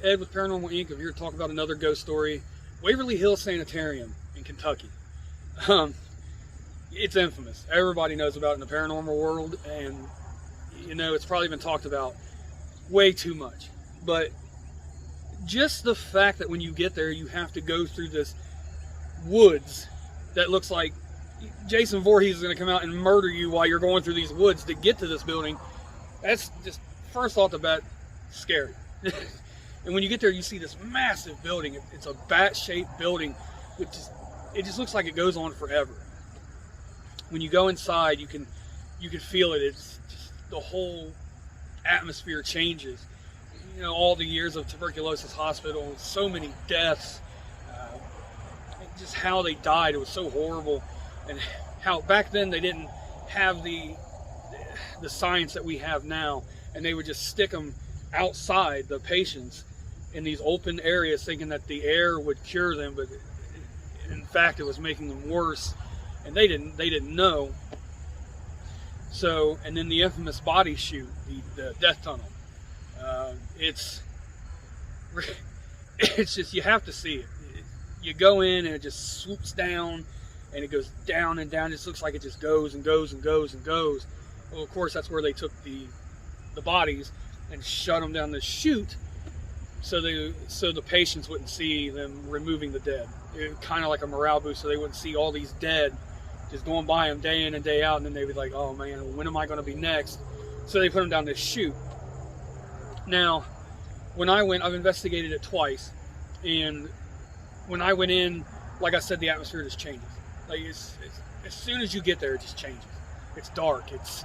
Ed with Paranormal Inc. I'm here to talk about another ghost story. Waverly Hills Sanitarium in Kentucky. It's infamous. Everybody knows about it in the paranormal world, and you know, it's probably been talked about way too much. But just the fact that when you get there, you have to go through this woods that looks like Jason Voorhees is going to come out and murder you while you're going through these woods to get to this building. That's just, first off the bat, scary. And when you get there, you see this massive building. It's a bat-shaped building, which it just looks like it goes on forever. When you go inside, you can feel it. It's just, the whole atmosphere changes. You know, all the years of tuberculosis hospital, so many deaths, just how they died. It was so horrible, and how back then they didn't have the science that we have now, and they would just stick them outside, the patients, in these open areas, thinking that the air would cure them, but in fact it was making them worse, and they didn't know. So, and then the infamous body chute, the death tunnel. It's just, you have to see it. You go in and it just swoops down, and it goes down and down. It just looks like it just goes and goes and goes and goes. Well, of course, that's where they took the bodies and shut them down the chute, so the patients wouldn't see them removing the dead. It was kind of like a morale boost, so they wouldn't see all these dead just going by them day in and day out, and then they'd be like, oh man, when am I going to be next? So they put them down this chute. Now, when I went, I've investigated it twice, and when I went in, like I said, the atmosphere just changes. Like it's as soon as you get there, it just changes. It's dark. It's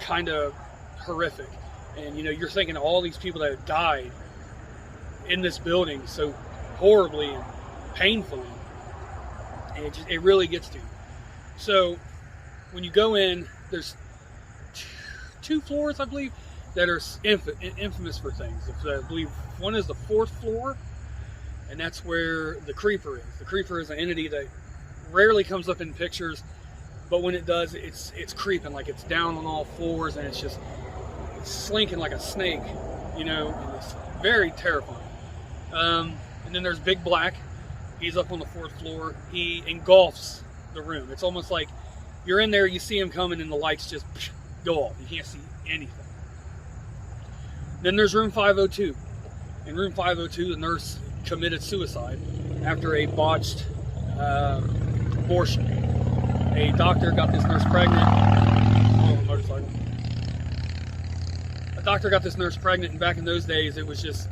kind of horrific, and you know, you're thinking of all these people that have died in this building so horribly and painfully, and it really gets to you. So when you go in, there's two floors, I believe, that are infamous for things. I believe one is the 4th floor, and that's where the creeper is. The creeper is an entity that rarely comes up in pictures, but when it does, it's creeping, like it's down on all fours, and it's slinking like a snake, you know, and it's very terrifying. And then there's Big Black. He's up on the 4th floor. He engulfs the room. It's almost like you're in there, you see him coming, and the lights just go off. You can't see anything. Then there's room 502. In room 502, the nurse committed suicide after a botched abortion. A doctor got this nurse pregnant. Oh, motorcycle. A doctor got this nurse pregnant, and back in those days, it was just